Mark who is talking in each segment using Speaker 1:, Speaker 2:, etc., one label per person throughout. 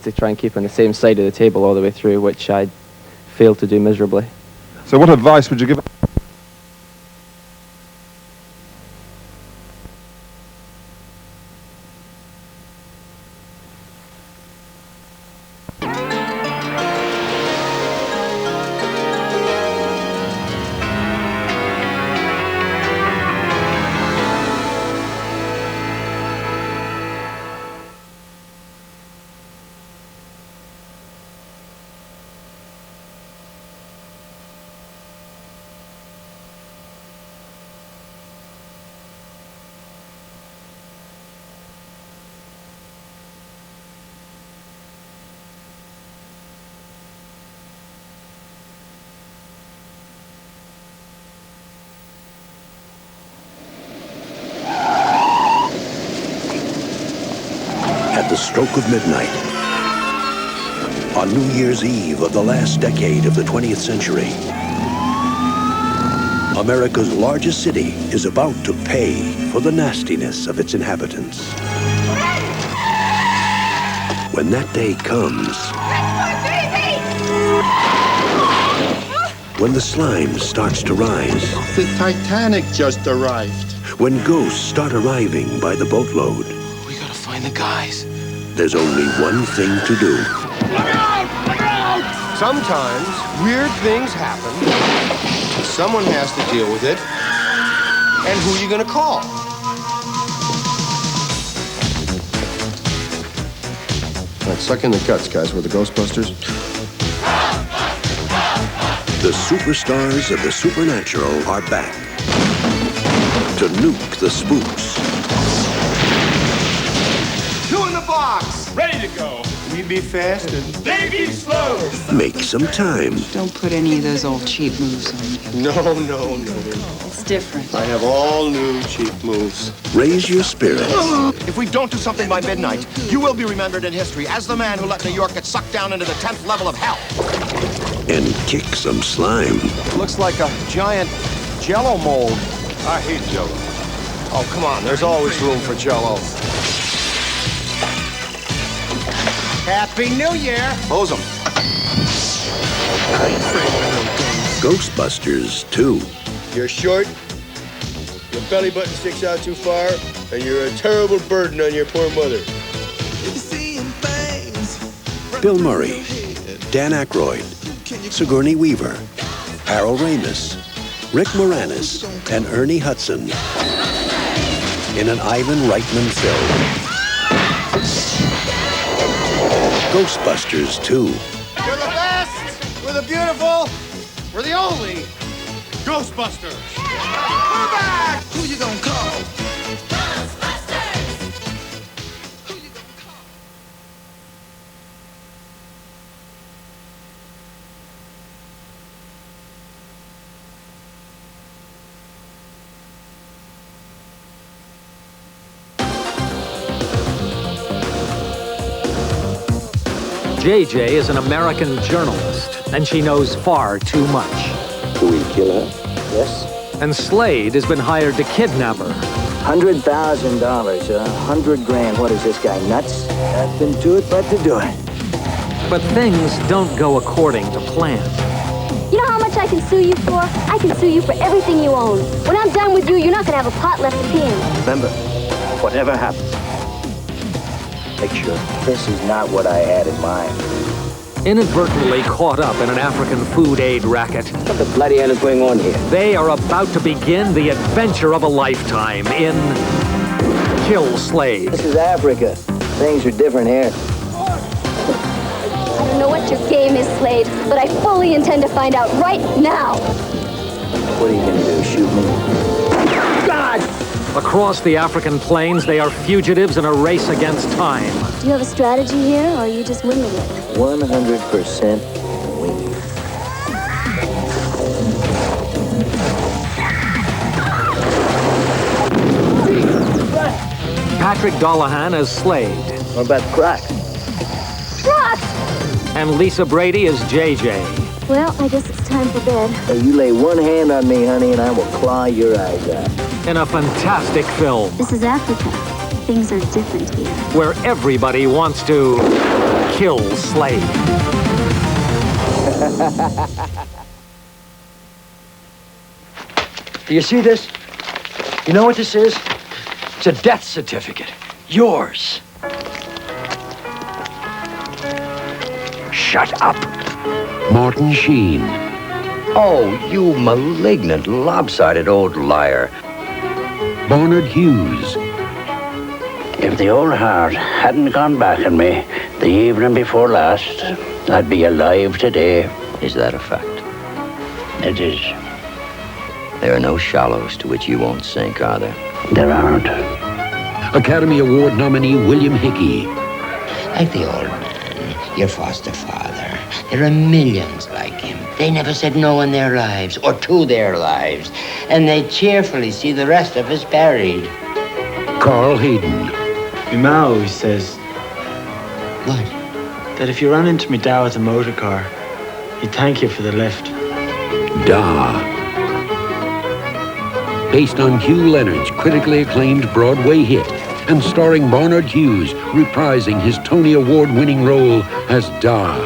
Speaker 1: to try and keep on the same side of the table all the way through, which I failed to do miserably.
Speaker 2: So what advice would you give?
Speaker 3: At the stroke of midnight, on New Year's Eve of the last decade of the 20th century, America's largest city is about to pay for the nastiness of its inhabitants. When that day comes, when the slime starts to rise,
Speaker 4: the Titanic just arrived.
Speaker 3: when ghosts start arriving by the boatload,
Speaker 5: We gotta find the guys.
Speaker 3: there's only one thing to do.
Speaker 5: Look out! Look out!
Speaker 4: Sometimes weird things happen. Someone has to deal with it. And who are you gonna call? All right, suck in the guts, guys. We're the Ghostbusters.
Speaker 3: The superstars of the supernatural are back to nuke the spooks.
Speaker 4: Two in the box!
Speaker 5: Ready to go.
Speaker 4: We be fast and...
Speaker 5: They be slow.
Speaker 3: Make some time.
Speaker 6: Don't put any of those old cheap moves on me.
Speaker 4: No.
Speaker 6: It's different.
Speaker 4: I have all new cheap moves.
Speaker 3: Raise your spirits.
Speaker 7: If we don't do something by midnight, you will be remembered in history as the man who let New York get sucked down into the 10th level of hell.
Speaker 3: And kick some slime.
Speaker 7: Looks like a giant Jell-O mold.
Speaker 4: I hate Jell-O. Oh, come on. There's always room for Jell-O.
Speaker 7: Happy New Year!
Speaker 4: Hose 'em.
Speaker 3: Ghostbusters 2.
Speaker 4: You're short, your belly button sticks out too far, and you're a terrible burden on your poor mother.
Speaker 3: Bill Murray, Dan Aykroyd, Sigourney Weaver, Harold Ramis, Rick Moranis, and Ernie Hudson in an Ivan Reitman film. Ghostbusters 2.
Speaker 7: We're the best! We're the beautiful! We're the only!
Speaker 5: Ghostbusters.
Speaker 7: We're back!
Speaker 8: Who you gonna call?
Speaker 9: JJ is an American journalist, and she knows far too much.
Speaker 10: Do we kill her? Yes.
Speaker 9: And Slade has been hired to kidnap her.
Speaker 10: $100,000, $100 grand. What is this guy, nuts? Nothing to it but to do it.
Speaker 9: But things don't go according to plan.
Speaker 11: You know how much I can sue you for? I can sue you for everything you own. When I'm done with you, you're not gonna have a pot left to pee in.
Speaker 10: Remember, whatever happens, make sure this is not what I had in mind.
Speaker 9: Inadvertently caught up in an African food aid racket,
Speaker 10: What the bloody hell is going on here?
Speaker 9: they are about to begin the adventure of a lifetime in Kill Slade.
Speaker 10: This is Africa. Things are different here.
Speaker 11: I don't know what your game is, Slade, but I fully intend to find out right now.
Speaker 10: What are you gonna do, shoot me? God!
Speaker 9: Across the African plains, they are fugitives in a race against time.
Speaker 11: Do you have a strategy here, or are you just winging it?
Speaker 10: 100% wing.
Speaker 9: Patrick Dollahan as Slade,
Speaker 10: What about Croc?
Speaker 11: Ross!
Speaker 9: and Lisa Brady as JJ.
Speaker 11: Well, I guess it's time for bed.
Speaker 10: Hey, you lay one hand on me, honey, and I will claw your eyes out.
Speaker 9: In a fantastic film
Speaker 11: This is Africa. Things are different here.
Speaker 9: where everybody wants to kill Slade.
Speaker 10: Do you see this? You know what this is? It's a death certificate. Yours.
Speaker 8: Shut up. Martin Sheen. Oh, you malignant, lopsided old liar. Barnard Hughes.
Speaker 12: If the old heart hadn't gone back on me the evening before last, I'd be alive today.
Speaker 8: Is that a fact?
Speaker 12: It is.
Speaker 8: There are no shallows to which you won't sink, are there?
Speaker 12: There aren't.
Speaker 8: Academy Award nominee William Hickey.
Speaker 13: Like the old man, your foster father. There are millions like him. They never said no in their lives, or to their lives. And they cheerfully see the rest of us buried.
Speaker 8: Carl Hayden.
Speaker 14: My ma always says...
Speaker 13: What?
Speaker 14: That if you ran into me dad with a motor car, he'd thank you for the lift.
Speaker 8: Da. Based on Hugh Leonard's critically acclaimed Broadway hit, and starring Barnard Hughes reprising his Tony Award-winning role as Da.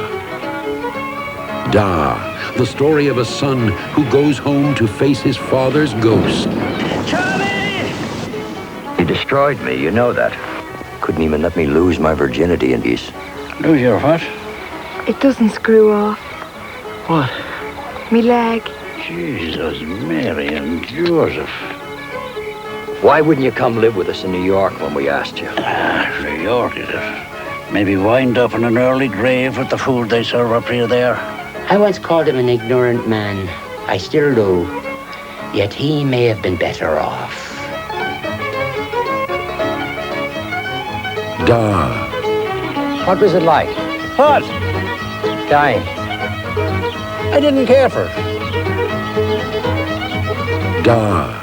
Speaker 8: Da, the story of a son who goes home to face his father's ghost. Charlie! You destroyed me, you know that. Couldn't even let me lose my virginity in peace.
Speaker 12: Lose your what?
Speaker 15: It doesn't screw off.
Speaker 14: What?
Speaker 15: Me leg.
Speaker 12: Jesus, Mary and Joseph.
Speaker 8: Why wouldn't you come live with us in New York when we asked you?
Speaker 12: New York, is it? Maybe wind up in an early grave with the food they serve up here there.
Speaker 13: I once called him an ignorant man. I still do. Yet he may have been better off.
Speaker 8: Da.
Speaker 10: What was it like?
Speaker 12: What?
Speaker 10: Dying.
Speaker 12: I didn't care for it.
Speaker 8: Da.